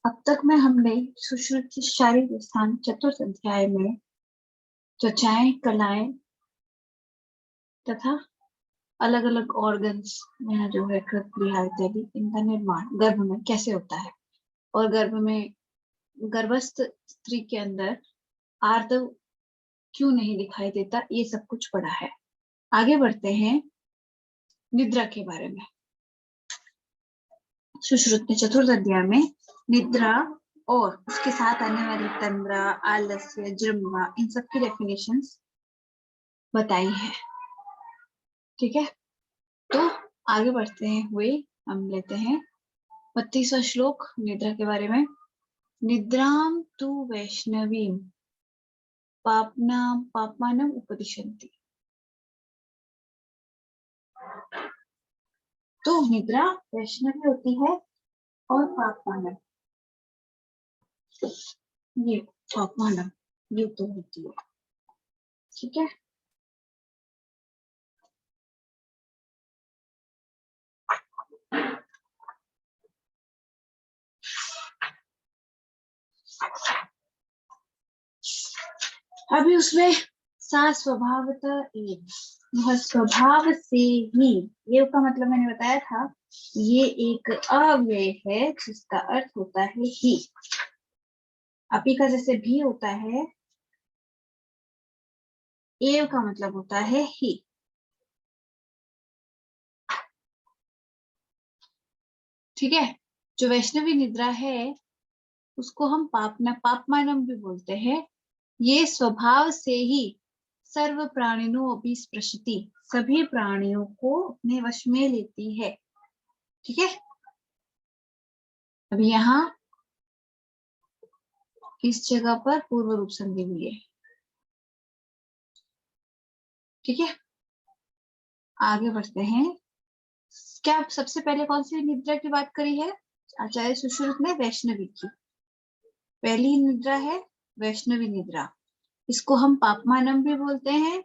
अब तक में हमने सुश्रुति शारीरिक स्थान चतुर्थ अध्याय में त्वचाएं, कलाएं तथा अलग अलग ऑर्गन्स में जो है प्रक्रिया इत्यादि इनका निर्माण गर्भ में कैसे होता है और गर्भ में गर्भस्थ स्त्री के अंदर आर्तव क्यों नहीं दिखाई देता, ये सब कुछ पढ़ा है। आगे बढ़ते हैं निद्रा के बारे में। सुश्रुत चतुर्थ अध्याय में निद्रा और उसके साथ आने वाली तंद्रा, आलस्य, जृंभा, इन सब की डेफिनेशंस बताई है। ठीक है, तो आगे बढ़ते हैं हुए हम लेते हैं 32वां श्लोक निद्रा के बारे में। निद्राम तु वैष्णवीम पापनाम पापमानम उपदिशन्ति। तो निद्रा वैष्णवी होती है और पापमानम, ये पापमानम ये तो होती है। ठीक है, अभी उसमें सा स्वभावतः एव, वह स्वभाव से ही, ये का मतलब मैंने बताया था, ये एक अव्यय है जिसका अर्थ होता है ही। अपी का जैसे भी होता है, एव का मतलब होता है ही। ठीक है, जो वैष्णवी निद्रा है उसको हम पापमानम भी बोलते हैं। ये स्वभाव से ही सर्व प्राणियों अपनी स्पृशति, सभी प्राणियों को अपने वश में लेती है। ठीक है, अब यहाँ इस जगह पर पूर्व रूप संधि हुई है। ठीक है, आगे बढ़ते हैं। क्या सबसे पहले कौन सी निद्रा की बात करी है आचार्य सुश्रुत ने? वैष्णवी की पहली निद्रा है वैष्णवी निद्रा। इसको हम पापमानम भी बोलते हैं।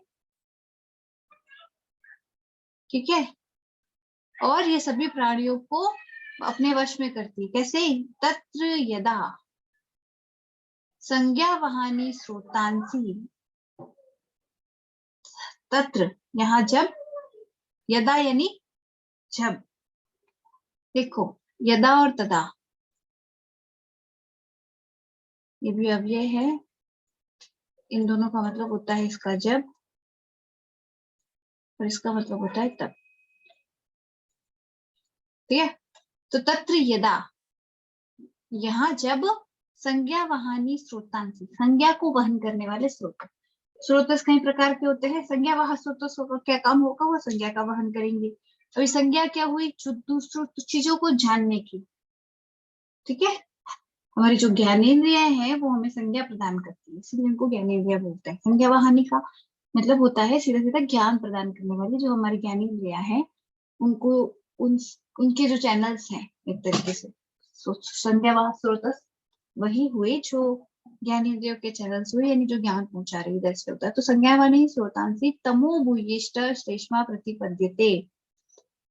ठीक है, और ये सभी प्राणियों को अपने वश में करती है। कैसे? तत्र यदा संज्ञा वहानी स्रोतांसी, तत्र यहाँ जब, यदा यानी जब। देखो यदा और तदा ये भी अव्यय है, इन दोनों का मतलब होता है इसका जब और इसका मतलब होता है तब। ठीक है, तो तत्र यदा, यहाँ जब संज्ञा वहानी स्रोतांसी, संज्ञा को वहन करने वाले स्रोत। स्रोत कई प्रकार के होते हैं। संज्ञा वह स्रोत का क्या काम होगा? वो संज्ञा का वहन करेंगे। अभी संज्ञा क्या हुई? दूसरों चीजों को जानने की। ठीक है, हमारी जो ज्ञानेंद्रिया है वो हमें संज्ञा प्रदान करती है, इसलिए उनको ज्ञानेंद्रिया बोलते हैं। संज्ञा वहानी का मतलब होता है सीधा सीधा ज्ञान प्रदान करने वाली। जो हमारी ज्ञानेंद्रिया है उनको उन उनके जो चैनल्स हैं एक तरीके से संज्ञा वह स्रोत वही हुए जो ज्ञानेंद्रियों के चैनल्स हुए, यानी जो ज्ञान पहुंचा रही इधर से होता है। तो संज्ञावानी स्रोतांसी तमो भूयिष्ठ श्लेष्मा प्रतिपद्यते।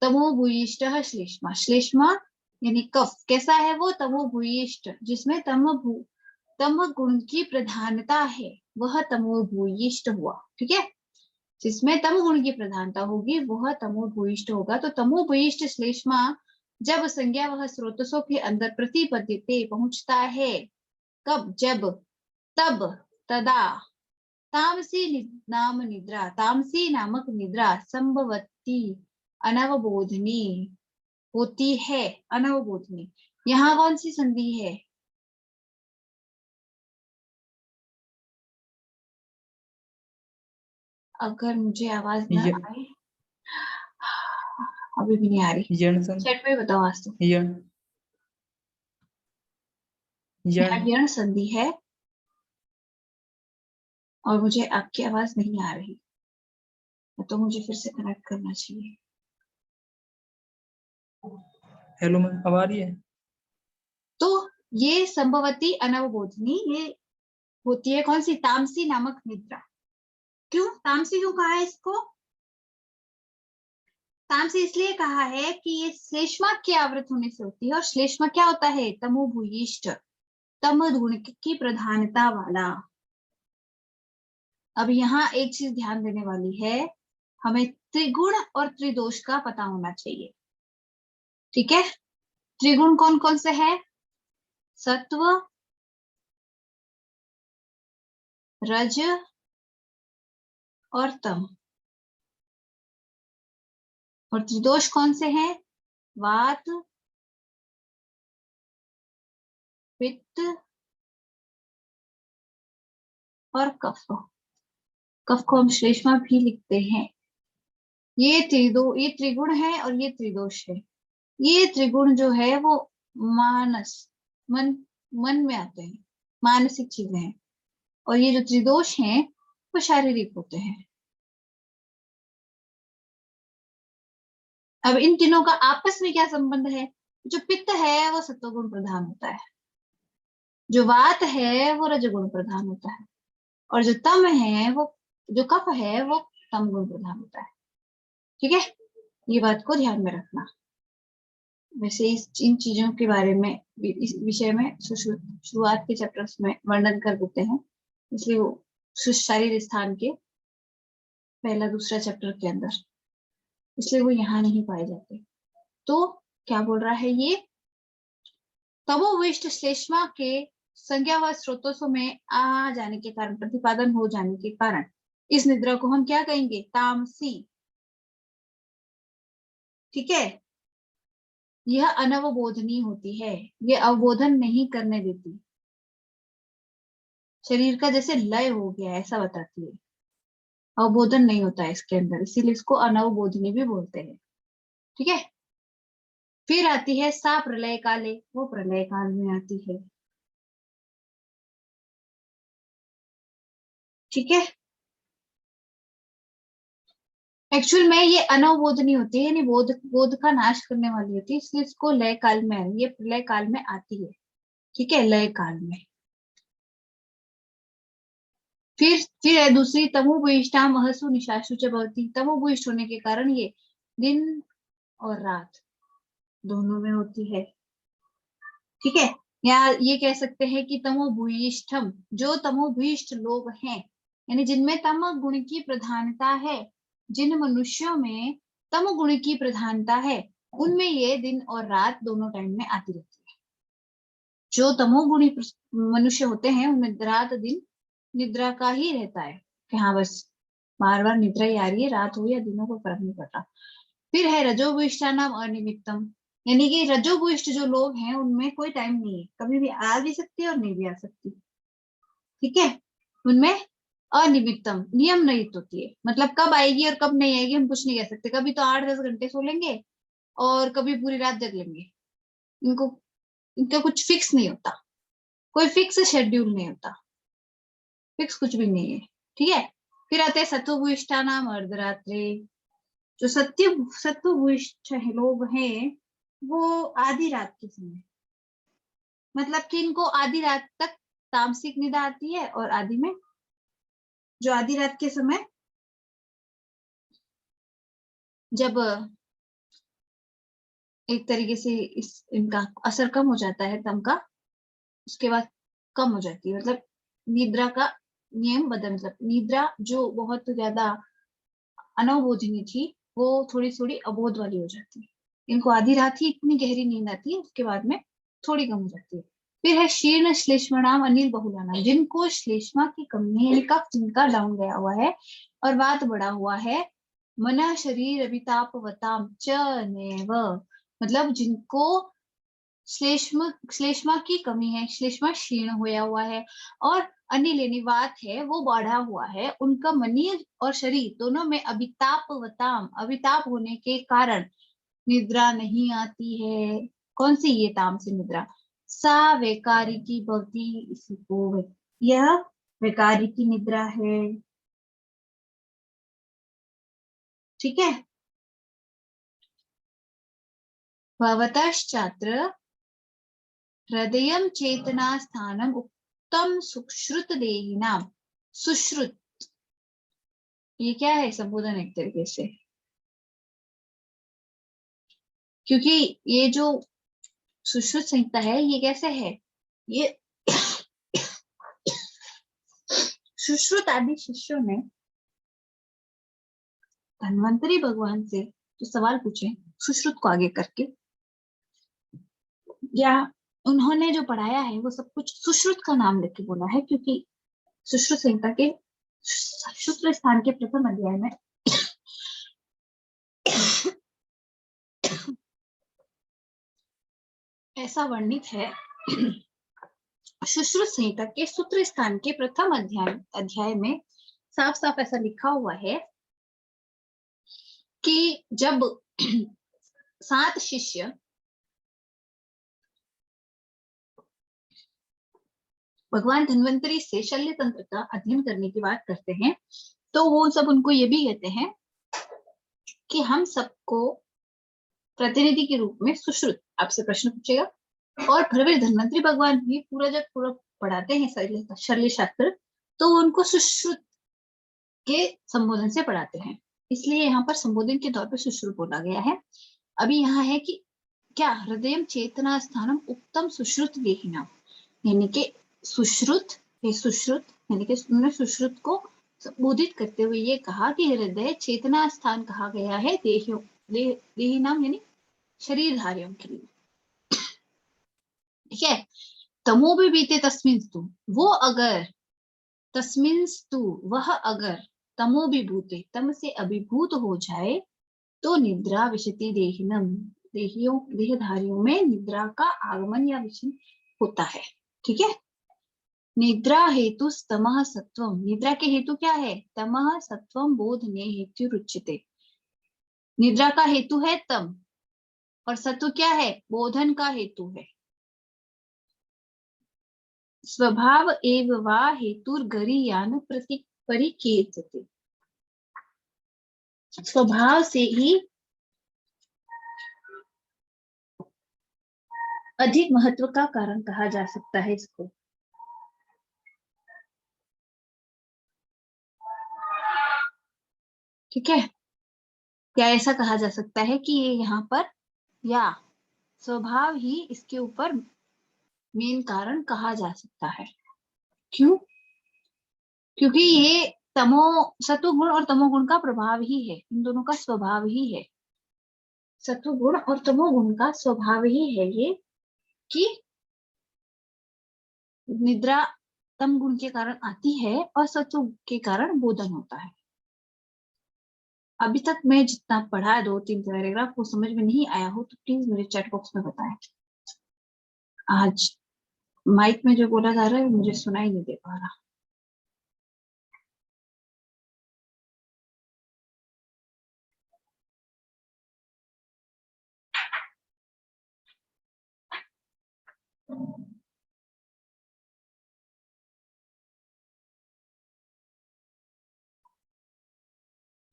तमो भूयिष्ठ श्लेष्मा, श्लेष्मा यानी कफ कैसा है? वो तमो भूयिष्ठ, जिसमें तम गुण की प्रधानता है, वह तमो भूयिष्ठ हुआ। ठीक है, जिसमें तम गुण की प्रधानता होगी वह तमो भूयिष्ठ होगा। तो तमो भूयिष्ठ श्लेष्मा जब संज्ञा वह स्रोतसों के अंदर प्रतिपद्यते पहुंचता है, कब? जब, तब, तदा तामसी नाम निद्रा, तामसी नामक निद्रा संभवती अनवबोधनी होती है। अनवबोधनी यहाँ कौन सी संधि है? अगर मुझे आवाज ना आए, अभी भी नहीं आ रही, चैट में बताओ आज तो। यण संधि है और मुझे आपकी आवाज नहीं आ रही, तो मुझे फिर से कनेक्ट करना चाहिए। हेलो मैम, अब आ रही है? तो ये संभवती अनवबोधनी ये होती है कौन सी? तामसी नामक निद्रा। क्यों तामसी क्यों कहा है इसको? तामसी इसलिए कहा है कि ये श्लेष्मा के आवृत होने से होती है, और श्लेष्मा क्या होता है? तमोभूयिष्ठ, तम गुण की प्रधानता वाला। अब यहाँ एक चीज ध्यान देने वाली है, हमें त्रिगुण और त्रिदोष का पता होना चाहिए। ठीक है, त्रिगुण कौन कौन से है? सत्व, रज और तम। और त्रिदोष कौन से हैं? वात, पित्त और कफ। कफ को हम श्लेष्मा भी लिखते हैं। ये त्रिगुण है और ये त्रिदोष है। ये त्रिगुण जो है वो मानस मन मन में आते हैं, मानसिक चीजें हैं। और ये जो त्रिदोष हैं वो शारीरिक होते हैं। अब इन तीनों का आपस में क्या संबंध है? जो पित्त है वो सत्वगुण प्रधान होता है, जो वात है वो रजगुण प्रधान होता है, और जो तम है वो, जो कफ है वो तम गुण प्रधान होता है। ठीक है, ये बात को ध्यान में रखना। वैसे इन चीजों के बारे में इस विषय में शुरुआत के चैप्टर्स में वर्णन कर देते हैं, इसलिए वो शरीर स्थान के पहला दूसरा चैप्टर के अंदर, इसलिए वो यहाँ नहीं पाए जाते। तो क्या बोल रहा है ये? तमोविष्ट श्लेष्मा के संज्ञा व स्रोतों में आ जाने के कारण, प्रतिपादन हो जाने के कारण इस निद्रा को हम क्या कहेंगे? तामसी। ठीक है, यह अनवबोधनीय होती है, यह अवबोधन नहीं करने देती, शरीर का जैसे लय हो गया ऐसा बताती है, अवबोधन नहीं होता है इसके अंदर, इसीलिए इसको अनवबोधनीय भी बोलते हैं। ठीक है, फिर आती है सा प्रलय काले, वो प्रलय काल में आती है। ठीक है, एक्चुअल में ये अनवबोधनीय होती है, यानी बोध का नाश करने वाली होती है, इसलिए इसको लय काल में, ये प्रलय काल में आती है। ठीक है, लय काल में। फिर है दूसरी, तमोभूयिष्ठा महसु निशासु च भवति। तमोभूयिष्ठ होने के कारण ये दिन और रात दोनों में होती है। ठीक है, या ये कह सकते हैं कि तमोभूयिष्ठम, जो तमोभूयिष्ठ लोग हैं, यानी जिनमें तम गुण की प्रधानता है, जिन मनुष्यों में तम गुण की प्रधानता है, उनमें ये दिन और रात दोनों टाइम में आती रहती है। जो तमोगुणी मनुष्य होते हैं उनमें रात दिन निद्रा का ही रहता है, कि हाँ बस बार बार निद्रा ही आ रही है, रात हो या दिनों को फर्क नहीं पड़ता। फिर है रजोभूयिष्ठा नाम अनिमित्तम, यानी कि रजोभूयिष्ठ जो लोग हैं उनमें कोई टाइम नहीं है, कभी भी आ भी सकती है और नहीं भी आ सकती। ठीक है, उनमें अनिमित्तम, नियम रहित होती है, मतलब कब आएगी और कब नहीं आएगी हम कुछ नहीं कह सकते। कभी तो 8-10 घंटे सो लेंगे और कभी पूरी रात जग लेंगे, इनको इनका कुछ फिक्स नहीं होता, कोई फिक्स शेड्यूल नहीं होता, फिक्स कुछ भी नहीं है। ठीक है, फिर आते हैं सत्वभूयिष्ठा नाम अर्धरात्रि। जो सत्वभूयिष्ठ लोग हैं वो आधी रात के समय, मतलब कि इनको आधी रात तक तामसिक निद्रा आती है, और आधी में, जो आधी रात के समय जब एक तरीके से इनका असर कम हो जाता है तम का, उसके बाद कम हो जाती है, मतलब निद्रा का नियम बदल, मतलब निद्रा जो बहुत ज्यादा अनवबोधनीय थी वो थोड़ी थोड़ी अबोध वाली हो जाती है। इनको आधी रात ही इतनी गहरी नींद आती है, उसके बाद में थोड़ी कम हो जाती है। फिर है शीर्ण श्लेष्मणाम अनिल बहुलाना, जिनको श्लेष्मा की कमी है, यानी कफ जिनका डाउन गया हुआ है और वात बढ़ा हुआ है, मना शरीर अभितापवताम च नैव, मतलब जिनको श्लेष्मा की कमी है, श्लेष्मा क्षीण होया हुआ है, और अनिल यानी वात है वो बढ़ा हुआ है, उनका मनी और शरीर दोनों में अभितापवताम, अभिताप होने के कारण निद्रा नहीं आती है। कौन सी? ये तामसी निद्रा। सा वैकारी की भवती, इसी को यह वैकारी की निद्रा है। ठीक है, भवतश्चात्र हृदय चेतना स्थानम उत्तम सुश्रुत देहिनाम। सुश्रुत, ये क्या है? संबोधन एक तरीके से। क्योंकि ये जो सुश्रुत संहिता है ये कैसे है, ये सुश्रुत आदि शिष्यों ने धन्वंतरी भगवान से जो सवाल पूछे सुश्रुत को आगे करके, या उन्होंने जो पढ़ाया है वो सब कुछ सुश्रुत का नाम लेके बोला है, क्योंकि सुश्रुत संहिता के सूत्र स्थान के प्रथम अध्याय में ऐसा वर्णित है। सुश्रुत संहिता के सूत्र स्थान के प्रथम अध्याय में साफ साफ ऐसा लिखा हुआ है कि जब 7 शिष्य भगवान धन्वंतरी से शल्य तंत्र का अध्ययन करने की बात करते हैं, तो वो सब उनको ये भी कहते हैं कि हम सबको प्रतिनिधि के रूप में सुश्रुत आपसे प्रश्न पूछेगा, और फिर धन्वंतरी भगवान भी पूरा जब पूरा पढ़ाते हैं शल्य शास्त्र, तो उनको सुश्रुत के संबोधन से पढ़ाते हैं, इसलिए यहाँ पर संबोधन के तौर पर सुश्रुत बोला गया है। अभी यहाँ है कि क्या हृदय चेतना स्थानम उत्तम सुश्रुत देहिना, यानी कि सुश्रुत यानी कि उन्होंने सुश्रुत को संबोधित करते हुए ये कहा कि हृदय चेतना स्थान कहा गया है देही नाम यानी शरीरधारियों के लिए। ठीक है, तमो भी बीते तस्मिंस्तु, वो अगर तस्मिंस्तु वह अगर तमो विभूते तम से अभिभूत हो जाए तो निद्रा विशति देहिनम, देहधारियों में निद्रा का आगमन या विषय होता है। ठीक है, निद्रा हेतु तमः सत्वम, निद्रा के हेतु क्या है, तमः सत्वम बोधने हेतु रुच्यते, निद्रा का हेतु है तम और सत्व क्या है, बोधन का हेतु है। स्वभाव एव वा हेतुर्गरीयान परिकीर्यते, स्वभाव से ही अधिक महत्व का कारण कहा जा सकता है इसको। ठीक है, क्या ऐसा कहा जा सकता है कि ये यहाँ पर या स्वभाव ही इसके ऊपर मेन कारण कहा जा सकता है। क्यों, क्योंकि ये सत्वगुण और तमोगुण का प्रभाव ही है, इन दोनों का स्वभाव ही है, सत्वगुण और तमोगुण का स्वभाव ही है ये कि निद्रा तम गुण के कारण आती है और सत्व के कारण बोधन होता है। अभी तक मैं जितना पढ़ा 2-3 पैराग्राफ वो समझ में नहीं आया हो तो प्लीज मेरे चैट बॉक्स में बताएं। आज माइक में जो बोला जा रहा है मुझे सुनाई नहीं दे पा रहा।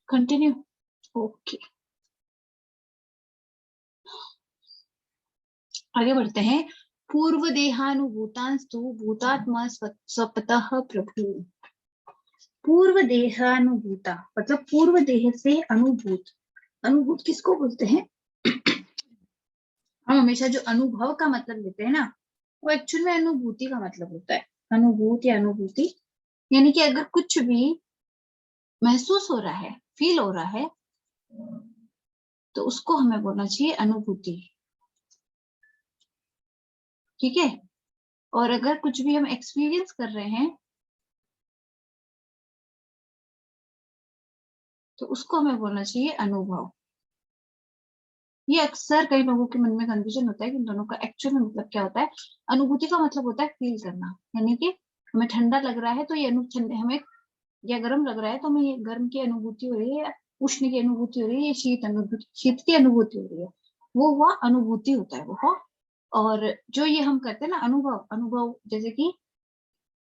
कंटिन्यू, ओके आगे बढ़ते हैं। पूर्व देहानुभूतांस्तु भूतात्मा स्वतः प्रभु, पूर्व देहानुभूता मतलब पूर्व देह से अनुभूत, अनुभूत किसको बोलते हैं, हम हमेशा जो अनुभव का मतलब लेते हैं ना वो एक्चुअल में अनुभूति का मतलब होता है। अनुभूत या अनुभूति यानी कि अगर कुछ भी महसूस हो रहा है, फील हो रहा है, तो उसको हमें बोलना चाहिए अनुभूति। ठीक है, और अगर कुछ भी हम एक्सपीरियंस कर रहे हैं तो उसको हमें बोलना चाहिए अनुभव। ये अक्सर कई लोगों के मन में कंफ्यूजन होता है कि इन दोनों का एक्चुअल में मतलब क्या होता है। अनुभूति का मतलब होता है फील करना, यानी कि हमें ठंडा लग रहा है तो ये हमें, या गर्म लग रहा है तो हमें ये गर्म की अनुभूति हो रही है, या उष्ण की अनुभूति हो रही है, या शीत की अनुभूति हो रही है, वो हुआ अनुभूति होता है वो हो। और जो ये हम करते हैं ना अनुभव, अनुभव जैसे कि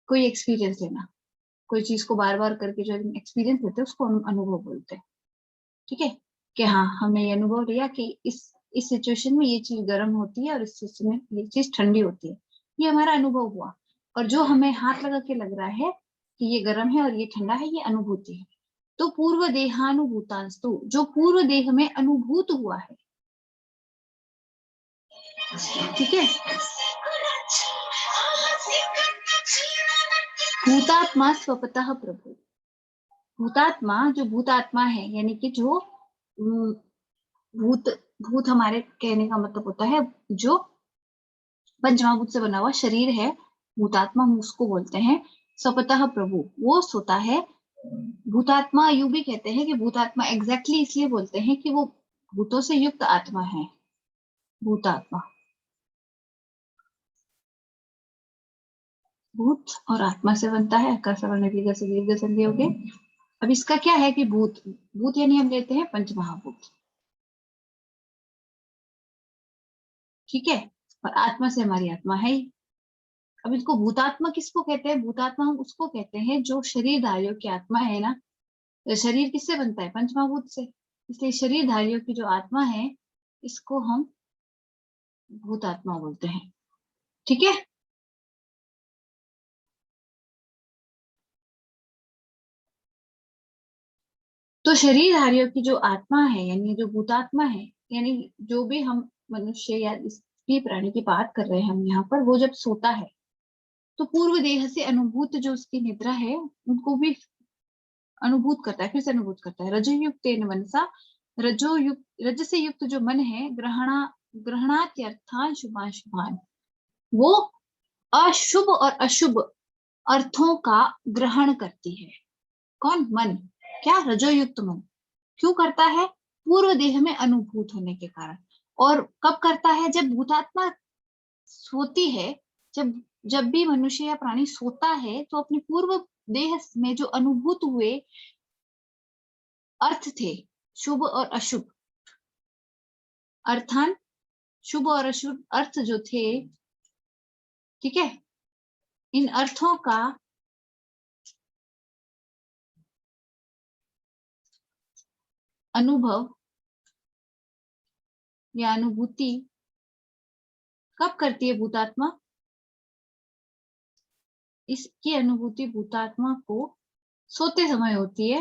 कोई एक्सपीरियंस लेना, कोई चीज को बार बार करके जो एक्सपीरियंस लेते हैं उसको अनुभव बोलते हैं। ठीक है, कि हाँ हमने ये अनुभव लिया कि इस सिचुएशन में ये चीज गर्म होती है और इस सिचुएशन में ये चीज ठंडी होती है, ये हमारा अनुभव हुआ। और जो हमें हाथ लगा के लग रहा है कि ये गर्म है और ये ठंडा है, ये अनुभूति है। तो पूर्व देहानुभूतांस्तु, जो पूर्व देह में अनुभूत हुआ है, ठीक है। भूतात्मा स्वपतः प्रभु। भूतात्मा जो भूतात्मा है, यानी कि जो भूत भूत हमारे कहने का मतलब होता है जो पंचमहाभूत से बना हुआ शरीर है, भूतात्मा हम उसको बोलते हैं। स्वपतः प्रभु, वो सोता है। भूतात्मा यूं भी कहते हैं कि भूतात्मा एग्जैक्टली इसलिए बोलते हैं कि वो भूतों से युक्त आत्मा है। भूतात्मा, भूत और आत्मा से बनता है, आकार सवर्ण दीर्घ से दीर्घ संधि हो गए। अब इसका क्या है कि भूत, भूत यानी हम लेते हैं पंचमहाभूत, ठीक है, और आत्मा से हमारी आत्मा है ही। अब इसको भूतात्मा किसको कहते हैं? भूतात्मा हम उसको कहते हैं जो शरीरधारियों की आत्मा है ना। तो शरीर किससे बनता है? पंचमहाभूत से। इसलिए शरीरधारियों की जो आत्मा है, इसको हम भूतात्मा बोलते हैं, ठीक है। तो शरीरधारियों की जो आत्मा है, यानी जो भूतात्मा है, यानी जो भी हम मनुष्य या इसी प्राणी की बात कर रहे हैं हम यहाँ पर, वो जब सोता है तो पूर्व देह से अनुभूत जो उसकी निद्रा है उनको भी अनुभूत करता है, फिर से अनुभूत करता है। रजोयुक्त मनसा, रजोयुक्त, रज से युक्त जो मन है, ग्रहणात्यर्थान शुभान शुभान, वो अशुभ और अशुभ अर्थों का ग्रहण करती है। कौन? मन। क्या? रजोयुक्त मन। क्यों करता है? पूर्व देह में अनुभूत होने के कारण। और कब करता है? जब भूतात्मा सोती है, जब जब भी मनुष्य या प्राणी सोता है तो अपने पूर्व देह में जो अनुभूत हुए अर्थ थे, शुभ और अशुभ अर्थान, शुभ और अशुभ अर्थ जो थे, ठीक है, इन अर्थों का अनुभव या अनुभूति कब करती है भूतात्मा? इसकी अनुभूति भूतात्मा को सोते समय होती है।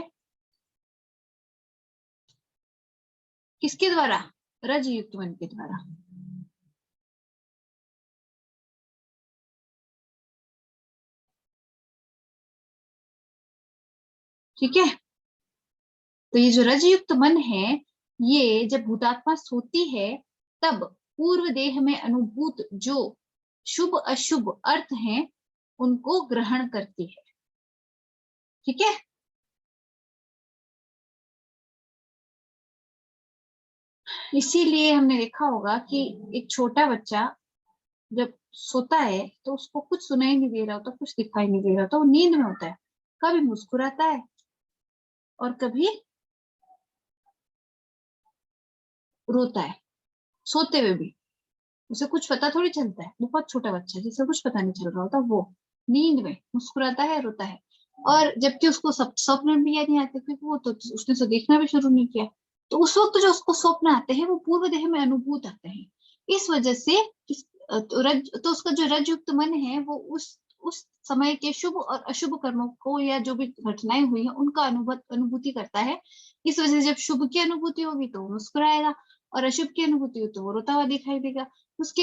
किसके द्वारा? रज युक्त मन के द्वारा। ठीक है। तो ये जो रजयुक्त मन है, ये जब भूतात्मा सोती है तब पूर्व देह में अनुभूत जो शुभ अशुभ अर्थ हैं उनको ग्रहण करती है, ठीक है। इसीलिए हमने देखा होगा कि एक छोटा बच्चा जब सोता है तो उसको कुछ सुनाई नहीं दे रहा होता, कुछ दिखाई नहीं दे रहा होता, वो नींद में होता है। कभी मुस्कुराता है और कभी रोता है, सोते हुए भी। उसे कुछ पता थोड़ी चलता है, बहुत छोटा बच्चा जिसे कुछ पता नहीं चल रहा होता, वो नींद में मुस्कुराता है, रोता है। और जबकि उसको स्वप्न भी याद नहीं आते, क्योंकि वो तो उसने तो देखना भी शुरू नहीं किया। तो उस वक्त जो उसको स्वप्न आते हैं वो पूर्व देह में अनुभूत आते हैं। इस वजह से तो उसका जो रजयुक्त मन है वो उस समय के शुभ और अशुभ कर्मों को या जो भी घटनाएं हुई है उनका अनुभूति करता है। इस वजह से जब शुभ की अनुभूति होगी तो वो मुस्कुराएगा, और अशुभ की अनुभूति हो तो वो रोता हुआ दिखाई देगा। उसके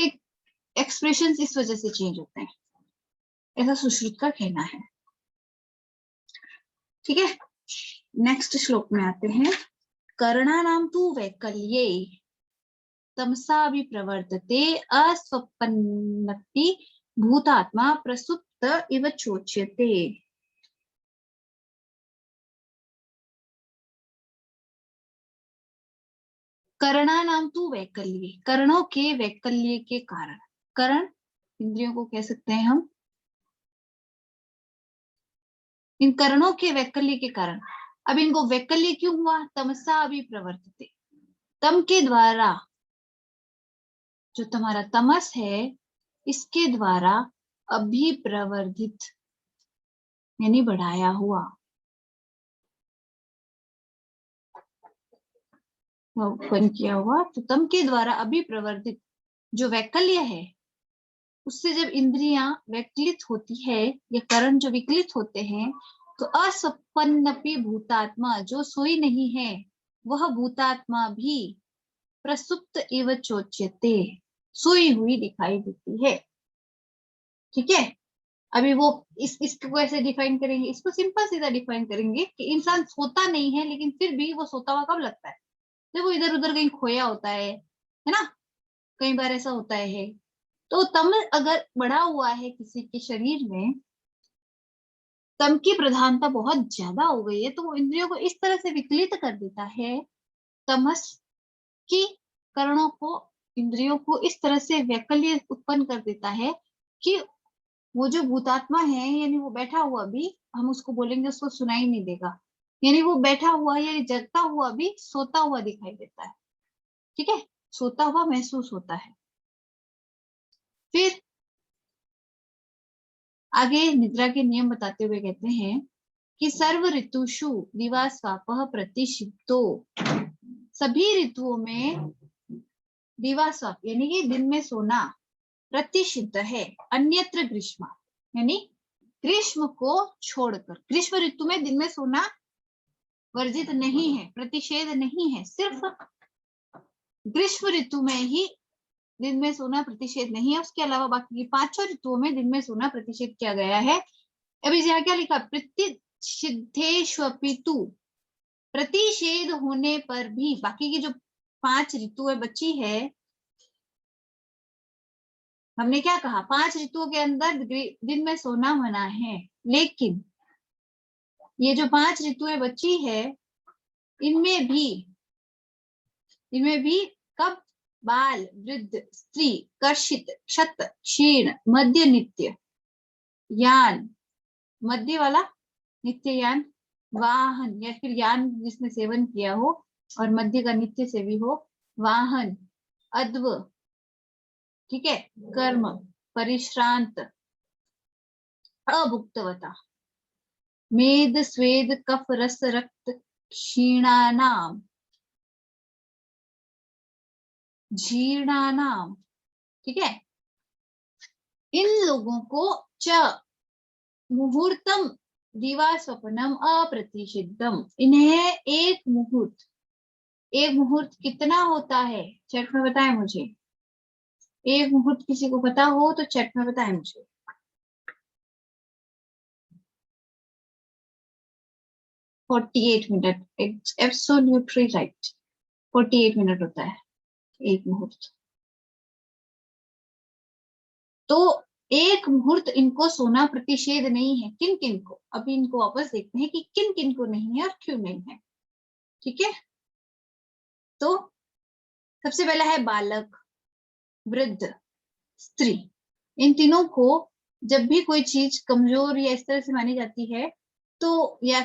एक्सप्रेशन इस वजह से चेंज होते हैं, ऐसा सुश्रुत का कहना है, ठीक है। नेक्स्ट श्लोक में आते हैं। कर्णानां तु वैकल्ये तमसाभिप्रवर्तते अस्वपन्नपि भूतात्मा प्रसुप्त इव चोच्यते। कर्णानां तु वैकल्ये, कर्णों के वैकल्य के कारण, कर्ण इंद्रियों को कह सकते हैं हम, इन कर्णों के वैकल्य के कारण। अब इनको वैकल्य क्यों हुआ? तमसा अभिप्रवर्तते, तम के द्वारा, जो तुम्हारा तमस है इसके द्वारा अभिप्रवर्धित यानी बढ़ाया हुआ, उत्पन्न किया हुआ। तो तम के द्वारा अभिप्रवर्धित जो वैकल्य है, उससे जब इंद्रियां वैकलित होती है या करण जो विकलित होते हैं, तो असपन्नपि भूतात्मा, जो सोई नहीं है वह भूतात्मा भी प्रसुप्त एव चोच्यते, सोई हुई दिखाई देती है। ठीक है, अभी वो इसको ऐसे डिफाइन करेंगे, इसको सिंपल सीधा डिफाइन करेंगे कि इंसान सोता नहीं है लेकिन फिर भी वो सोता हुआ कब लगता है, जब वो इधर उधर कहीं खोया होता है ना, कई बार ऐसा होता है। तो तम अगर बढ़ा हुआ है किसी के शरीर में, तम की प्रधानता बहुत ज्यादा हो गई है, तो वो इंद्रियों को इस तरह से विकलित कर देता है, तमस की करणों को, इंद्रियों को इस तरह से वैकल्य उत्पन्न कर देता है कि वो जो भूतात्मा है, यानी वो बैठा हुआ भी, हम उसको बोलेंगे, उसको सुनाई नहीं देगा, यानी वो बैठा हुआ या जगता हुआ भी सोता हुआ दिखाई देता है। ठीक है, सोता हुआ महसूस होता है। फिर आगे निद्रा के नियम बताते हुए कहते हैं कि सर्व ऋतुषु दिवास्वापः प्रतिषिप्तो, सभी ऋतुओं में दिवास्वाप यानी कि दिन में सोना प्रतिषिद्ध है, अन्यत्र ग्रीष्म, यानी ग्रीष्म को छोड़कर। ग्रीष्म ऋतु में दिन में सोना वर्जित नहीं है, प्रतिषेध नहीं है, सिर्फ ग्रीष्म ऋतु में ही दिन में सोना प्रतिषेध नहीं है, उसके अलावा बाकी की पांचों ऋतुओं में दिन में सोना प्रतिषेध किया गया है। अभी यहाँ क्या लिखा, प्रतिषिद्धेष्वपितु, प्रतिषेध होने पर भी बाकी की जो 5 ऋतुएं बची है, हमने क्या कहा, 5 ऋतुओं के अंदर दिन में सोना मना है, लेकिन ये जो 5 ऋतुएं बची है, इनमें भी कब, बाल, वृद्ध, स्त्री, कर्षित, क्षत, क्षीण, मध्य, नित्य, यान, मध्य वाला नित्य यान, वाहन या फिर यान जिसने सेवन किया हो और मध्य का नित्य से भी हो, वाहन, अद्व, ठीक है, कर्म, परिश्रांत, अभुक्तवता, मेद, स्वेद, कफ, रस, रक्त, क्षीणानाम, जीर्णानाम, ठीक है, इन लोगों को च मुहूर्तम दिवा स्वप्नम अप्रतिषिद्धम, इन्हें एक मुहूर्त कितना होता है, चैट में बताएं मुझे। एक मुहूर्त किसी को पता हो तो चैट में बताएं मुझे। 48 मिनट, एब्सोल्युटली राइट, 48 मिनट होता है एक मुहूर्त। तो एक मुहूर्त इनको सोना प्रतिषेध नहीं है, किन किन को, अभी इनको वापस देखते हैं कि किन किन को नहीं है और क्यों नहीं है। ठीक है, तो सबसे पहला है बालक, वृद्ध, स्त्री। इन तीनों को जब भी कोई चीज कमजोर या इस तरह से मानी जाती है, तो या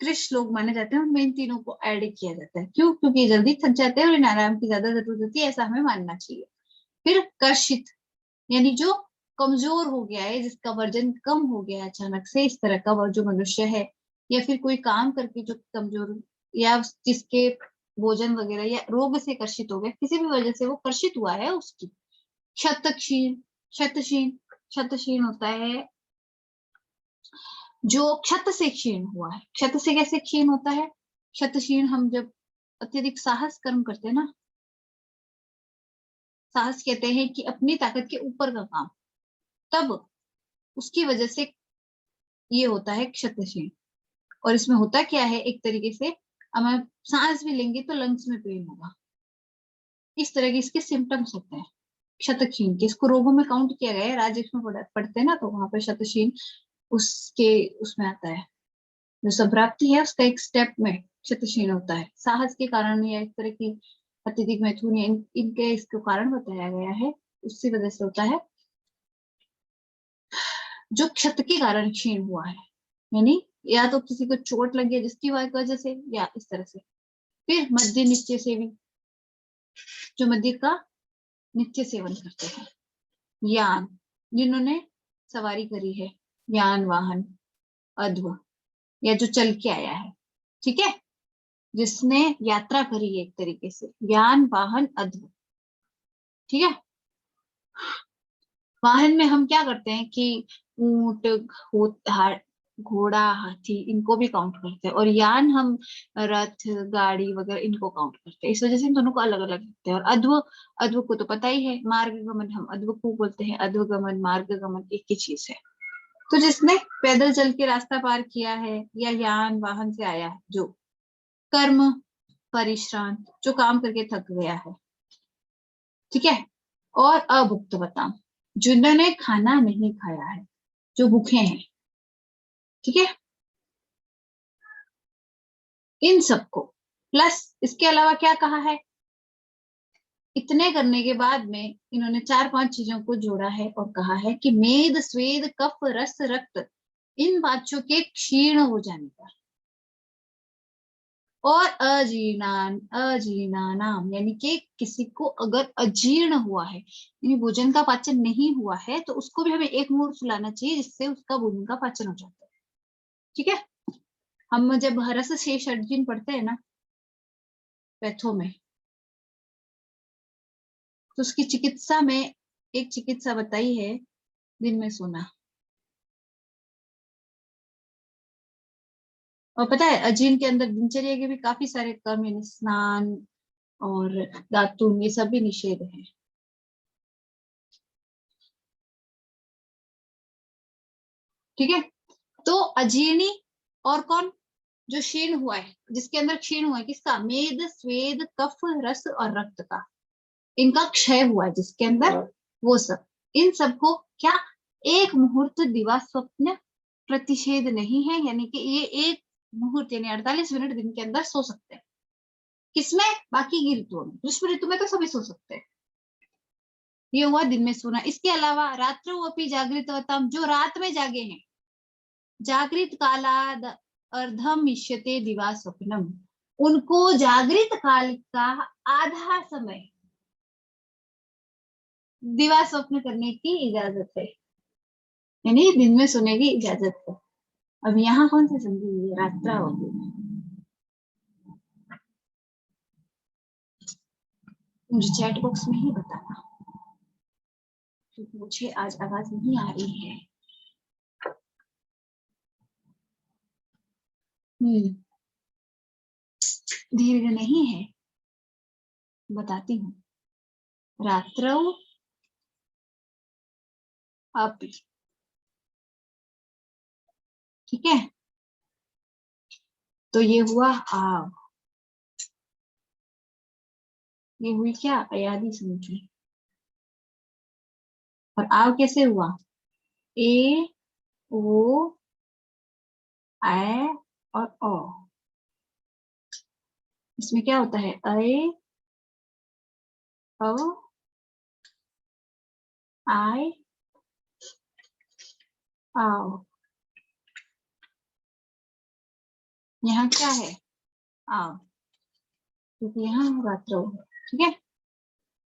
कृष लोग माने जाते हैं, उनमें इन तीनों को ऐड किया जाता है। क्यों, क्योंकि ये जल्दी थक जाते हैं और इन आराम की ज्यादा जरूरत होती है, ऐसा हमें मानना चाहिए। फिर कर्षित, यानी जो कमजोर हो गया है, जिसका वजन कम हो गया है अचानक से, इस तरह का जो मनुष्य है, या फिर कोई काम करके जो कमजोर, या जिसके भोजन वगैरह या रोग से कर्षित हो गया, किसी भी वजह से वो कर्षित हुआ है, उसकी। क्षतक्षीण, क्षतक्षीण, क्षतक्षीण होता है जो क्षत से क्षीण हुआ है। क्षत से कैसे क्षीण होता है, क्षतक्षीण हम जब अत्यधिक साहस कर्म करते हैं ना, साहस कहते हैं कि अपनी ताकत के ऊपर का काम, तब उसकी वजह से ये होता है क्षतक्षीण। और इसमें होता क्या है, एक तरीके से हम सांस भी लेंगे तो लंग्स में पेन होगा, इस तरह के इसके सिम्टम्स होते हैं क्षतक्षीण के। इसको रोगों में काउंट किया गया है, राजस्व में पढ़ते हैं ना, तो वहां पर क्षतक्षीण उसके उसमें आता है, जो संप्राप्ति है उसका एक स्टेप में क्षतक्षीण होता है, साहस के कारण या इस तरह की अत्यधिक मैथुन, इनके इसको कारण बताया गया है, उसकी वजह से होता है जो क्षत के कारण क्षीण हुआ है, यानी या तो किसी को चोट लगी है जिसकी वजह से, या इस तरह से। फिर मध्य नित्य सेवी, जो मध्य का नित्य सेवन करते हैं। यान, जिन्होंने सवारी करी है, यान, वाहन, अध्व, या जो चल के आया है, ठीक है, जिसने यात्रा करी है एक तरीके से, यान, वाहन, अध्व। ठीक है, वाहन में हम क्या करते हैं कि ऊंट, घोड़ा, हाथी, इनको भी काउंट करते हैं। और यान हम रथ, गाड़ी वगैरह इनको काउंट करते हैं। इस वजह से इन दोनों को अलग अलग लिखते हैं। और अध्व, अध्व को तो पता ही है, मार्ग गमन हम अध्व को बोलते हैं। अध्व गमन, मार्ग गमन एक ही चीज है। तो जिसने पैदल चल के रास्ता पार किया है या यान वाहन से आया है, जो कर्म परिश्रांत, जो काम करके थक गया है, ठीक है। और अभुक्त बताओ, जिन्होंने खाना नहीं खाया है, जो भूखे हैं, ठीक है। इन सबको प्लस इसके अलावा क्या कहा है, इतने करने के बाद में इन्होंने 4-5 चीजों को जोड़ा है और कहा है कि मेद स्वेद कफ रस रक्त, इन पांचों के क्षीण हो जाने पर, और अजीर्णानाम, यानी कि किसी को अगर अजीर्ण हुआ है, यानी भोजन का पाचन नहीं हुआ है, तो उसको भी हमें एक मुंह फुलाना चाहिए, जिससे उसका भोजन का पाचन हो जाता है, ठीक है। हम जब हरस शेष अर्जुन पढ़ते हैं ना पैथो में, तो उसकी चिकित्सा में एक चिकित्सा बताई है, दिन में सोना। और पता है अजीर्ण के अंदर दिनचर्या के भी काफी सारे कर्म, यानी स्नान और दातुन, ये सब भी निषेध है, ठीक है। तो अजीर्णी और कौन, जो क्षीण हुआ है, जिसके अंदर क्षीण हुआ है, किसका, मेद स्वेद कफ रस और रक्त का, इनका क्षय हुआ है जिसके अंदर, वो सब, इन सबको क्या, एक मुहूर्त दिवा स्वप्न प्रतिषेध नहीं है, यानी कि ये एक मुहूर्त यानी 48 मिनट दिन के अंदर सो सकते हैं। किसमें, बाकी की ऋतुओं में, ग्रीष्म ऋतु में तो सभी सो सकते हैं। ये हुआ दिन में सोना। इसके अलावा रात्रो अपि जागृतवतम, जो रात में जागे हैं, जागृत कालाद अर्धम इष्यते दिवा स्वप्नम, उनको जागृत काल का आधा समय दिवा स्वप्न करने की इजाजत है, यानी दिन में सोने की इजाजत है। अब यहाँ कौन सी संधि हुई है, रात्रा होगी। मुझे चैट बॉक्स में ही बताना, क्योंकि मुझे आज आवाज नहीं आ रही है। दीर्घ नहीं है, बताती हूँ। रात्रौ अपि, ठीक है। तो ये हुआ आव, ये हुई क्या, अयादी संधि। और आव कैसे हुआ, ए ओ ऐ और ओ, इसमें क्या होता है, अ औ आय आओ। यहाँ क्या है, आओ, क्योंकि यहाँ रात्रो है, ठीक है।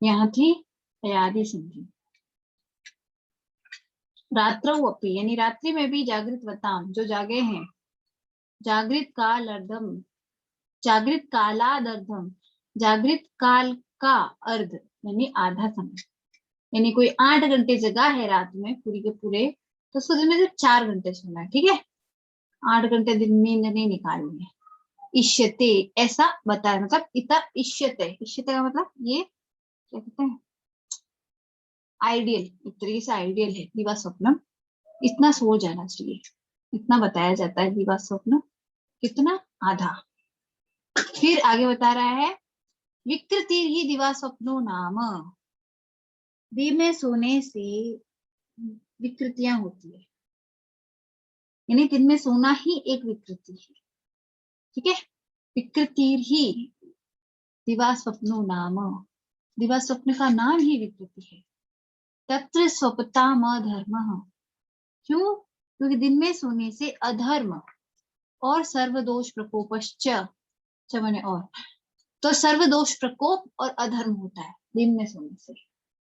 यहाँ थी अयादी संधि। रात्रौ अपि, यानी रात्रि में भी जागृत वताम, जो जागे हैं, जागृत काल अर्धम, जागृत कालादर्धम, जागृत काल का अर्ध यानी आधा समय, यानी कोई 8 घंटे जगा है रात में पूरी के पूरे, तो उसको दिन में सिर्फ 4 घंटे सोना है, ठीक है। 8 घंटे दिन नींद नहीं निकालनी है। इष्यते, ऐसा बताया, मतलब इतना इष्यते, इष्यते का मतलब ये क्या कहते हैं, आइडियल, एक तरीके से आइडियल है दिवा स्वप्न, इतना सो जाना चाहिए, इतना बताया जाता है दिवा स्वप्न, कितना, आधा। फिर आगे बता रहा है, विकृति ही दिवा स्वप्नो नाम, दिन में सोने से विकृतियां होती है, यानी दिन में सोना ही एक विकृति है, ठीक है। विकृति ही दिवा स्वप्नो नाम, दिवा स्वप्न का नाम ही विकृति है। तत्र स्वपताम अधर्म, क्यों, क्योंकि दिन में सोने से अधर्म और सर्वदोष प्रकोपश्च, माने और, तो सर्वदोष प्रकोप और अधर्म होता है दिन में सोने से,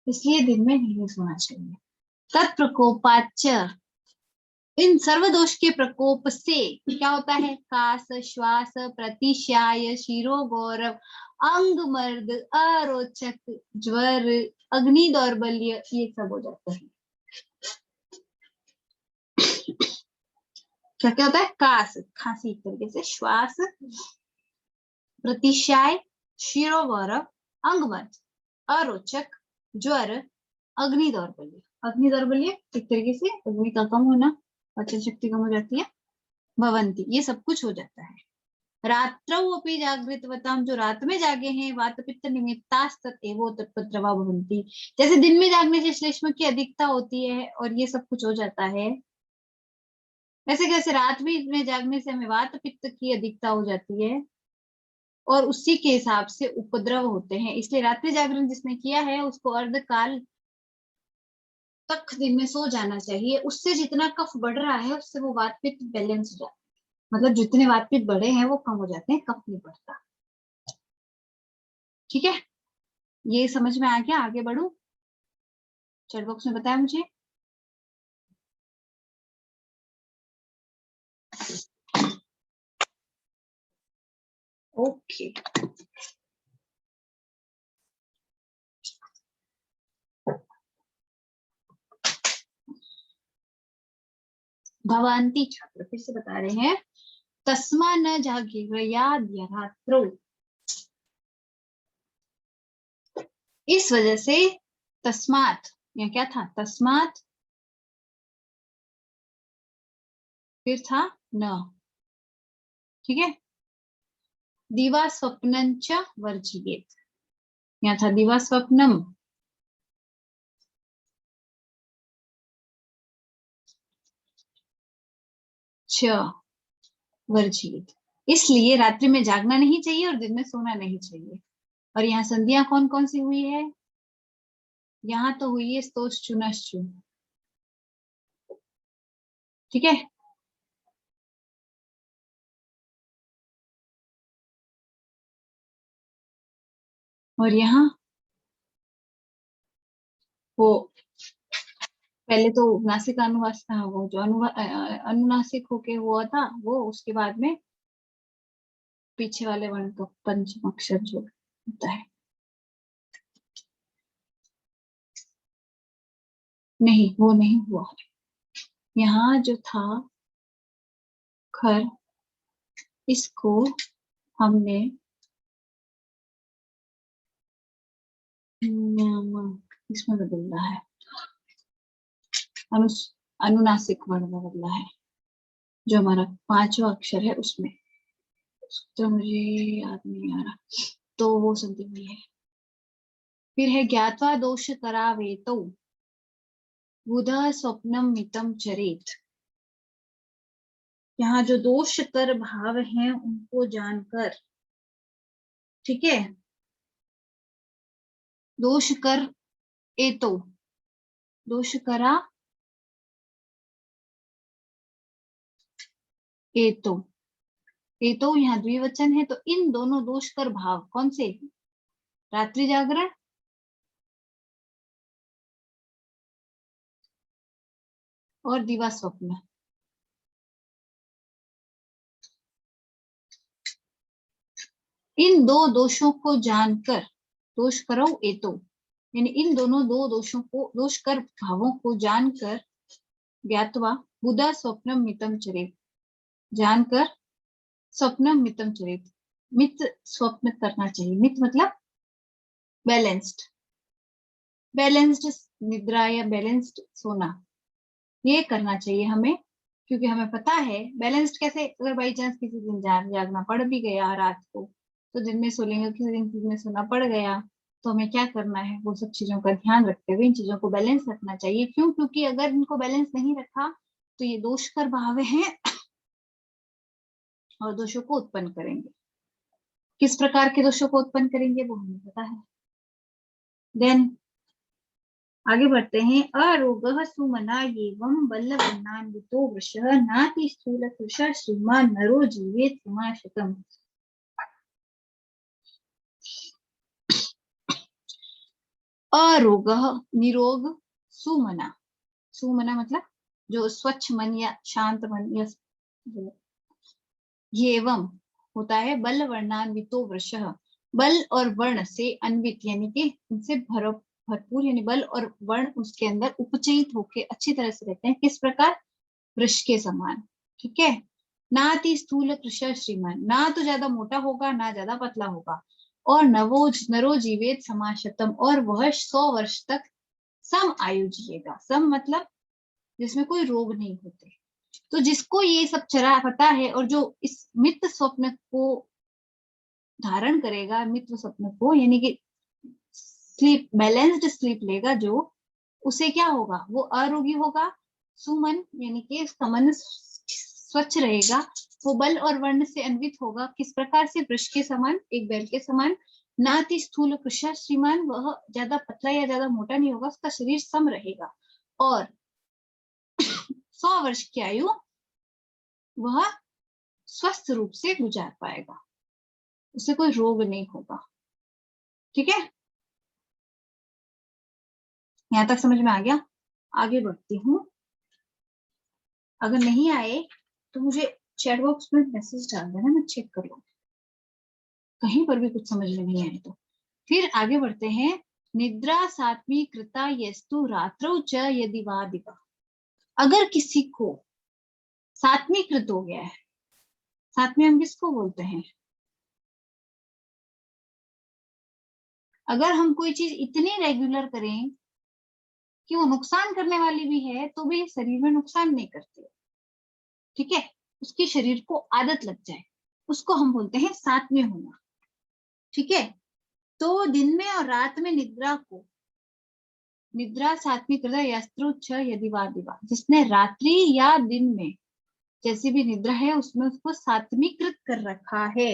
इसलिए दिन में नहीं सोना चाहिए। तत्प्रकोपाच, इन सर्वदोष के प्रकोप से क्या होता है, कास श्वास प्रतिशाय शिरो गौरव अंग मर्द अरोचक ज्वर अग्नि दौर्बल्य, ये सब हो जाता है। क्या क्या होता है? कास, खांसी एक तरीके से, श्वास, प्रतिशाय, शिरोवर, अंगमज्ज, अरोचक, ज्वर, अग्नि दौर्बल्य। अग्नि दौर्बल्य एक तरीके से अग्नि का कम होना, पाचन शक्ति कम हो जाती है, भवंती, ये सब कुछ हो जाता है। रात्रौ अपि जागृतवताम, जो रात में जागे हैं, वात पित्त निमित्तास्ततएव तत्पद्रवा भवन्ति, जैसे दिन में जागने से श्लेष्म की अधिकता होती है और ये सब कुछ हो जाता है, वैसे कैसे रात में जागने से हमें वात पित्त की अधिकता हो जाती है और उसी के हिसाब से उपद्रव होते हैं। इसलिए रात्रि जागरण जिसने किया है उसको अर्धकाल तक दिन में सो जाना चाहिए। उससे जितना कफ बढ़ रहा है उससे वो वात पित्त बैलेंस हो जाता है, मतलब जितने वात पित्त बढ़े हैं वो कम हो जाते हैं, कफ नहीं बढ़ता। ठीक है, ये समझ में आ गया? आगे बढ़ू, चैट बॉक्स में बताया मुझे। ओके, भवांती छात्र फिर से बता रहे हैं, तस्मा न जागेया रात्रो, इस वजह से, तस्मात, या क्या था? तस्मात, फिर था न, ठीक है, दिवा स्वप्नं च वर्जियेत, या था दिवा स्वप्नम, च वर्जियेत, इसलिए रात्रि में जागना नहीं चाहिए और दिन में सोना नहीं चाहिए। और यहाँ संधियां कौन कौन सी हुई है? यहाँ तो हुई है स्तोश्चुनश्चु, ठीक है, और यहाँ वो पहले तो नासिक अनुवास था, वो जो अनुनासिक होके हुआ था वो, उसके बाद में पीछे वाले वर्ण का पंचम अक्षर जो होता है, नहीं वो नहीं हुआ। यहाँ जो था खर, इसको हमने इसमें बदलना है, अनुनासिक वर्ण में बदला है, जो हमारा पांचवा अक्षर है उसमें, तो मुझे याद नहीं आ रहा, तो वो संधि हुई है। फिर है ज्ञात्वा दोष करावेतो बुध स्वप्नम मितम चरेत, यहाँ जो दोष कर भाव हैं उनको जानकर, ठीक है, दोष कर एतो, दोष करा एतो, एतो यहाँ द्विवचन है, तो इन दोनों दोष कर भाव कौन से? रात्रि जागरण और दिवा स्वप्न, इन दो दोषों को जानकर, दोष करो एतो, यानी इन दोनों दो दोषों को, दोष कर भावों को जानकर, ज्ञातवा बुधा स्वप्नम मितम चरित, जानकर स्वप्नम मितम चरित, मित स्वप्न करना चाहिए, मित मतलब बैलेंस्ड, बैलेंस्ड निद्रा या बैलेंस्ड सोना, ये करना चाहिए हमें, क्योंकि हमें पता है बैलेंस्ड कैसे, अगर बाई चांस किसी दिन जागना पड़ भी गया रात को, तो दिन में सो लेंगे, किसी दिन में सोना पड़ गया, तो हमें क्या करना है, वो सब चीजों का ध्यान रखते हुए इन चीजों को बैलेंस रखना चाहिए। क्यों? क्योंकि अगर इनको बैलेंस नहीं रखा तो ये दोष कर भाव हैं और दोषों को उत्पन्न करेंगे। किस प्रकार के दोषों को उत्पन्न करेंगे वो हमें पता है। देन आगे बढ़ते हैं, अरोगः सुमना एवं बलवर्णान्वितो वृषः नाति स्थूलकृशः श्रीमान् नरो जीवेत् समाशतम्। अरोगः निरोग, सुमना, सुमना मतलब जो स्वच्छ मन या शांत मन, या एवं होता है बल वर्णान्वितो वृषः, बल और वर्ण से अन्वित यानी कि उनसे भरपूर, यानी बल और वर्ण उसके अंदर उपचयित होके अच्छी तरह से रहते हैं। किस प्रकार? वृक्ष के समान, ठीक है। नाति स्थूल कृश श्रीमान, ना तो ज्यादा मोटा होगा ना ज्यादा पतला होगा। और नरो जीवेत समाशतम, और वह 100 वर्ष तक सम आयु जिएगा। सम मतलब जिसमें कोई रोग नहीं होते। तो जिसको ये सब चरा पता है और जो इस मित्र स्वप्न को धारण करेगा, मित्र स्वप्न को यानी कि स्लीप, बैलेंस्ड स्लीप लेगा जो, उसे क्या होगा, वो अरोगी होगा। सुमन यानी कि उसका मन स्वच्छ रहेगा। वो बल और वर्ण से अन्वित होगा। किस प्रकार से, वृक्ष के समान, एक बैल के समान। नाति स्थूल कृश श्रीमान, वह ज्यादा पतला या ज्यादा मोटा नहीं होगा, उसका शरीर सम रहेगा। और 100 वर्ष की आयु वह स्वस्थ रूप से गुजार पाएगा, उसे कोई रोग नहीं होगा। ठीक है, यहां तक समझ में आ गया। आगे बढ़ती हूँ। अगर नहीं आए तो मुझे चैट बॉक्स में मैसेज डाल देना, मैं चेक कर लूँ कहीं पर भी कुछ समझ में नहीं आए तो। फिर आगे बढ़ते हैं। निद्रा सात्वी कृता यस्तु रात्रौ च यदि वा दिवा। अगर किसी को सात्वी कृत हो गया है, सात्वी हम किसको बोलते हैं, अगर हम कोई चीज इतनी रेगुलर करें कि वो नुकसान करने वाली भी है तो भी शरीर में नुकसान नहीं करती, ठीक है, उसके शरीर को आदत लग जाए, उसको हम बोलते हैं सात्वी होना। ठीक है, तो दिन में और रात में निद्रा को, निद्रा सात्वी कृत यस्तु च यदि वा दिवा, जिसने रात्रि या दिन में जैसी भी निद्रा है उसमें उसको सात्वीकृत कर रखा है।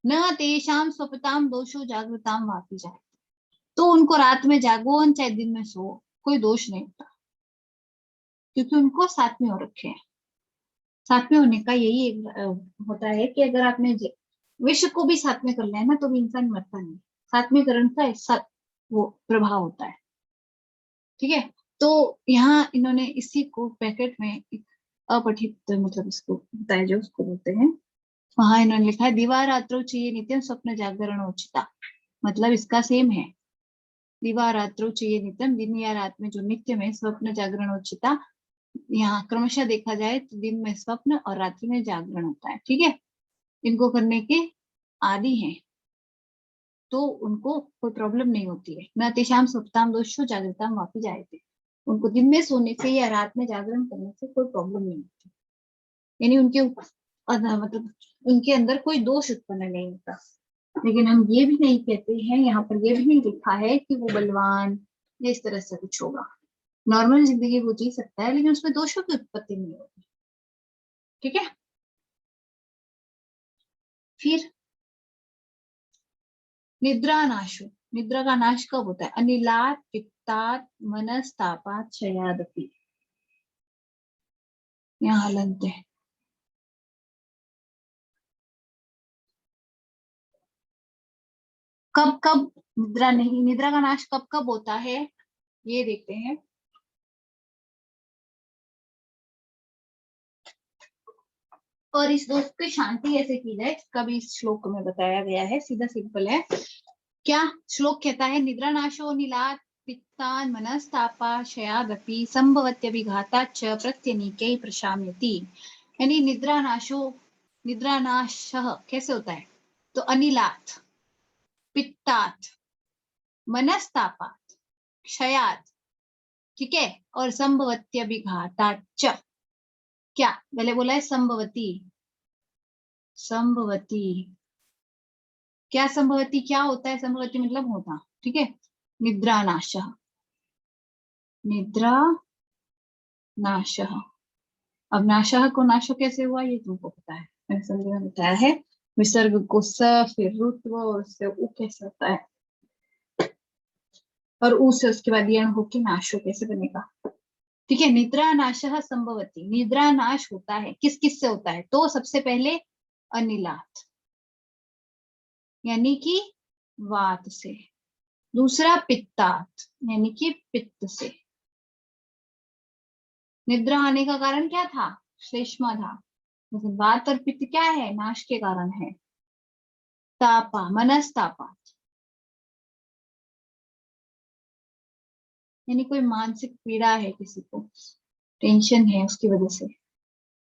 न तेषाम स्वपताम दोषो जागृताम वापी जाए, तो उनको रात में जागो चाहे दिन में सो कोई दोष नहीं होता, क्योंकि उनको साथ में हो रखे हैं। साथ में होने का यही एक होता है कि अगर आपने विश्व को भी साथ में कर लिया ना तो भी इंसान मरता नहीं। साथ में करण का ऐसा वो प्रभाव होता है। ठीक है, तो यहाँ इन्होंने इसी को पैकेट में एक अपठित मतलब इसको बताया जो उसको बोलते हैं, वहां इन्होंने लिखा है दिवा रात्रो चाहिए नित्यम स्वप्न जागरण उचिता। मतलब इसका सेम है, दिवा रात्रो चाहिए नित्यम, दिन या रात में जो नित्य में स्वप्न जागरण उचिता। यहाँ क्रमशः देखा जाए तो दिन में स्वप्न और रात्रि में जागरण होता है। ठीक है, इनको करने के आदि हैं तो उनको कोई प्रॉब्लम नहीं होती है। न तेषाम सुप्ताम दोषो जागृताम वापी जाए थे, उनको दिन में सोने से या रात में जागरण करने से कोई प्रॉब्लम नहीं होती, यानी उनके मतलब उनके अंदर कोई दोष उत्पन्न नहीं होता। लेकिन हम ये भी नहीं कहते हैं, यहाँ पर ये भी नहीं लिखा है कि वो बलवान या इस तरह से कुछ होगा। नॉर्मल जिंदगी वो जी सकता है लेकिन उसमें दोषों की उत्पत्ति नहीं होगी। ठीक है, फिर निद्रा नाशो, निद्रा का नाश कब होता है, अनिलात पित्तात मनस्तापात क्षयादपि। यहाँ हलंत है। कब कब निद्रा नहीं, निद्रा का नाश कब कब होता है ये देखते हैं। और इस दोष की शांति कैसे की जाए इसका भी इस श्लोक में बताया गया है, सीधा सिंपल है। क्या श्लोक कहता है, निद्रा नाशो नीलात पित्तान मनस्तापा शयादपि संभवत्यभिघाता च प्रत्यनीकै प्रशाम्यति। यानी निद्रा नाशो, निद्रा नाश कैसे होता है, तो अनिलात पित्तात मनस्तापात क्षयात, ठीक है, और संभवत्यभिघाता च, क्या पहले बोला है संभवती, संभवती क्या, संभवती क्या होता है, संभवती मतलब होता। ठीक है, निद्रा नाश, निद्रा नाश। अब नाशः को नाशो कैसे हुआ ये तुमको पता है, मैंने समझ में बताया है। विसर्ग को स, फिर रुत्व और उससे उ कैसे होता है, और उ से उसके बाद यण होके नाशो कैसे बनेगा। ठीक है, निद्रा नाशः संभवती, निद्रा नाश होता है किस किस से होता है, तो सबसे पहले अनिलात यानी कि वात से, दूसरा पित्तात यानी कि पित्त से। निद्रा आने का कारण क्या था, श्लेष्मा था, लेकिन वात और पित्त क्या है, नाश के कारण है। तापा मनस्तापा, यानी कोई मानसिक पीड़ा है, किसी को टेंशन है उसकी वजह से।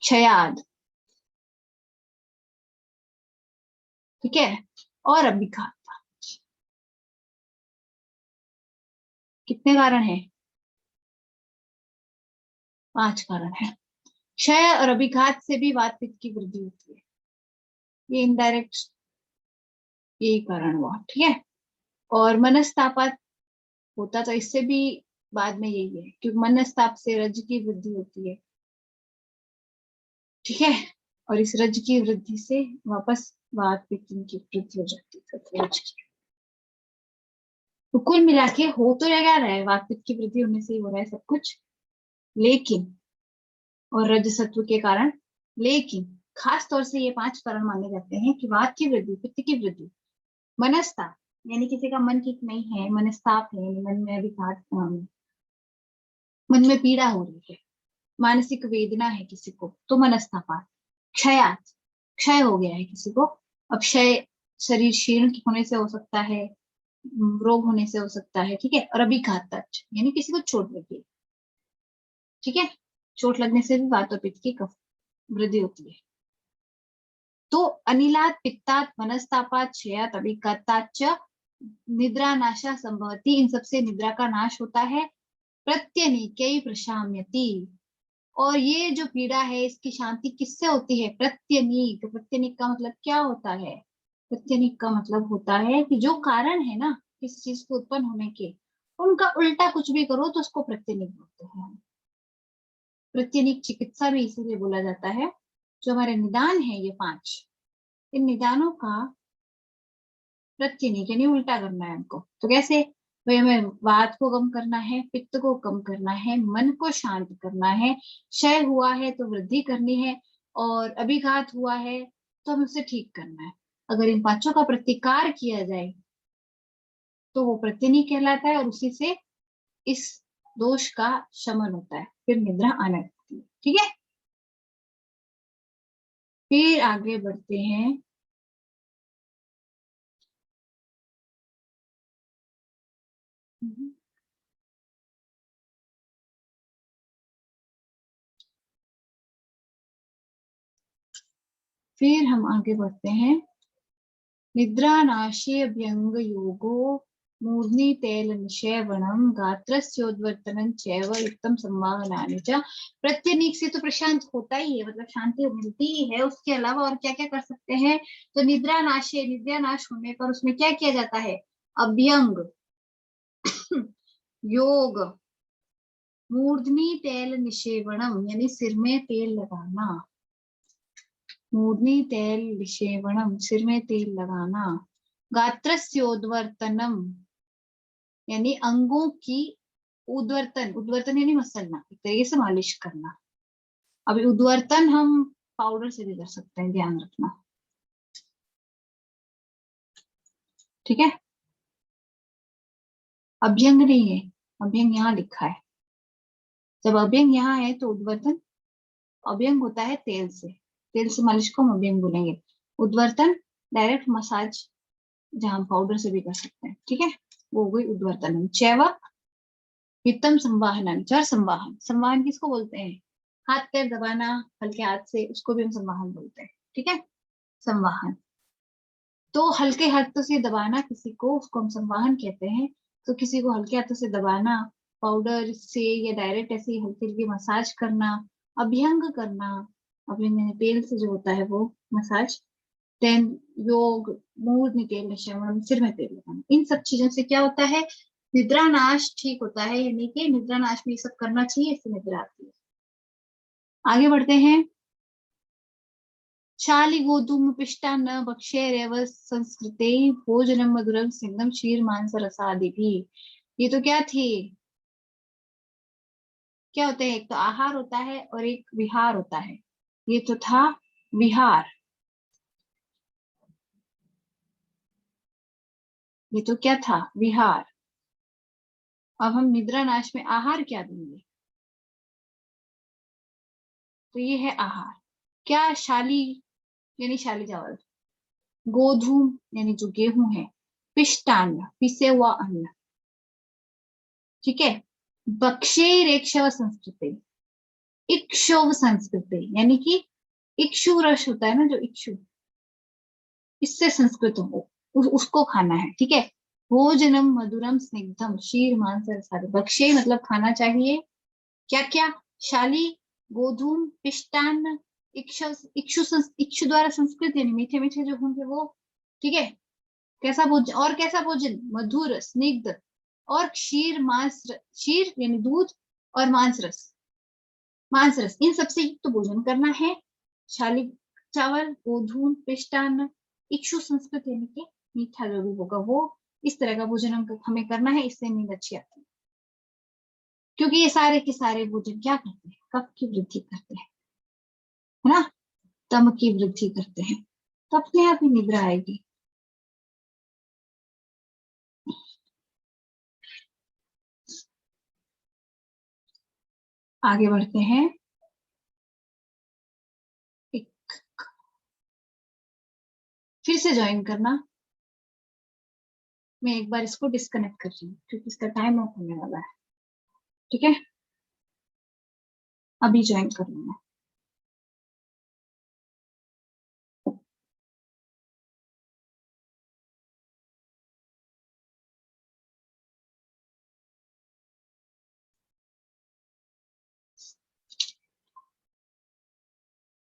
क्षयाद, ठीक है। और अभिघात, कितने कारण है? 5 कारण है। क्षय और अभिघात से भी वात पित्त की वृद्धि होती है, ये इनडायरेक्ट यही कारण हुआ, ठीक है। और मनस्तापात होता तो इससे भी बाद में यही है, क्योंकि मनस्ताप से रज की वृद्धि होती है, ठीक है। और इस रज की वृद्धि से वापस वात पित्त की वृद्धि हो जाती है, रज की। तो कुल मिला के हो तो क्या रहा है, वात पित्त की वृद्धि होने से ही हो रहा है सब कुछ, लेकिन और रज सत्व के कारण, लेकिन खास तौर से ये 5 कारण माने जाते हैं कि वात की वृद्धि, पित्त की वृद्धि, मनस्ताप यानी किसी का मन ठीक नहीं है, मनस्ताप है, मन में विघात, मन में पीड़ा हो रही है, मानसिक वेदना है किसी को तो मनस्तापात। क्षयात, क्षय हो गया है किसी को, अब क्षय शरीर क्षीण होने से हो सकता है, रोग होने से हो सकता है, ठीक है। और अभिघात यानी किसी को चोट लगी, ठीक है। चोट लगने से भी वात और पित्त की कफ वृद्धि होती है। तो अनिलात, पित्तात, मनस्तापात, क्षयात, अभिघाताच्च निद्रा नाशा संभवती, इन सबसे निद्रा का नाश होता है। प्रत्यनीकै प्रशाम्यति, और ये जो पीड़ा है इसकी शांति किससे होती है? प्रत्यनीक। प्रत्यनीक का मतलब क्या होता है? प्रत्यनीक का मतलब होता है कि जो कारण है ना किस चीज को उत्पन्न होने के, उनका उल्टा कुछ भी करो तो उसको प्रत्यनीक बोलते हैं। प्रत्यनीक चिकित्सा भी इसीलिए बोला जाता है। जो हमारे निदान है ये 5, इन निदानों का प्रत्यनीक यानी उल्टा करना है हमको। तो कैसे? भाई हमें वात को कम करना है, पित्त को कम करना है, मन को शांत करना है, क्षय हुआ है तो वृद्धि करनी है, और अभिघात हुआ है तो हमें उसे ठीक करना है। अगर इन 5 का प्रतिकार किया जाए तो वो प्रत्यनीक कहलाता है, और उसी से इस दोष का शमन होता है, फिर निद्रा आने लगती है, ठीक है। फिर आगे बढ़ते हैं। फिर हम आगे बढ़ते हैं। निद्रा नाशे अभ्यंग योगो मूर्धनि तैल निषेवणम गात्रस्योद्वर्तनं चैव युक्तम संवाहनानि च। प्रत्यनीक से तो प्रशांत होता ही है, मतलब शांति मिलती ही है, उसके अलावा और क्या क्या कर सकते हैं? तो निद्रा नाशे, निद्रा नाश होने पर उसमें क्या किया जाता है? अभ्यंग योग, मूर्धनि तैल निषेवणम यानी सिर में तेल लगाना, मूर्धनि तैल निषेवणम सिर में तेल लगाना, गात्रस्योद्वर्तनम यानी अंगों की उद्वर्तन, उद्वर्तन यानी मसलना, एक तरीके से मालिश करना। अभी उद्वर्तन हम पाउडर से भी कर सकते हैं, ध्यान रखना, ठीक है। अभ्यंग नहीं है, अभ्यंग यहाँ लिखा है। जब अभ्यंग यहाँ है तो उद्वर्तन, अभ्यंग होता है तेल से, तेल से मालिश को हम अभ्यंग बोलेंगे। उद्वर्तन डायरेक्ट मसाज, जहां हम पाउडर से भी कर सकते हैं, ठीक है, वो हो गई उद्वर्तन। चैव हितम संवाहन, जर संवाहन, संवाहन किसको बोलते हैं? हाथ पैर दबाना हल्के हाथ से, उसको भी हम संवाहन बोलते हैं, ठीक है, संवाहन। तो हल्के हाथों से दबाना किसी को, उसको हम संवाहन कहते हैं। तो किसी को हल्के हाथों से दबाना पाउडर से, या डायरेक्ट ऐसे ही हल्की हल्की मसाज करना, अभ्यंग करना, अभ्यंग तेल से जो होता है वो मसाज। देन योग, मूड निकेल श्रवण, सिर में तेल लगाना, इन सब चीजों से क्या होता है? निद्रा नाश ठीक होता है, यानी कि निद्रा नाश में ये सब करना चाहिए, इससे निद्रा आती है। आगे बढ़ते हैं। शाली गोधूम पिष्टान्न भक्ष्यैरेव संस्कृते भोजनम मधुरम सिंधम क्षीर मांस रसादि भी। ये तो क्या थी? क्या होते हैं? एक तो आहार होता है और एक विहार होता है। ये तो था विहार, ये तो क्या था? विहार। अब हम निद्रा नाश में आहार क्या देंगे? तो ये है आहार। क्या? शाली यानी शाली चावल, गोधूम यानी जो गेहूं है, पिष्टान्न पिसे हुआ अन्न, ठीक है, बक्षेरेक्षव संस्कृते, इक्षोव संस्कृते, यानी कि इक्षु रस होता है ना, जो इक्षु, इससे संस्कृत हो, उसको खाना है, ठीक है। भोजनम मधुरम स्निग्धम क्षीर मांस रसादि, बक्षे मतलब खाना चाहिए, क्या क्या, शाली, गोधूम, पिष्टान्न, इक्षु द्वारा संस्कृत, यानी मीठे मीठे जो होंगे वो, ठीक है। कैसा भोजन, और कैसा भोजन, मधुर स्निग्ध, और क्षीर मांस, क्षीर यानी दूध, और मांस रस, इन सबसे युक्त तो भोजन करना है। शाली चावल, गोधूम, पिष्टान्न, इक्षु संस्कृत यानी कि मीठा जो भी होगा वो, इस तरह का भोजन हमें करना है, इससे नींद अच्छी आती है। क्योंकि ये सारे के सारे भोजन क्या करते हैं, कफ की वृद्धि करते हैं, है ना, दम की वृद्धि करते हैं, तो अपने आप ही निद्रा आएगी। आगे बढ़ते हैं। फिर से ज्वाइन करना, मैं एक बार इसको डिस्कनेक्ट कर रही हूँ क्योंकि इसका टाइम ऑफ होने वाला है, ठीक है। अभी ज्वाइन कर लूंगा।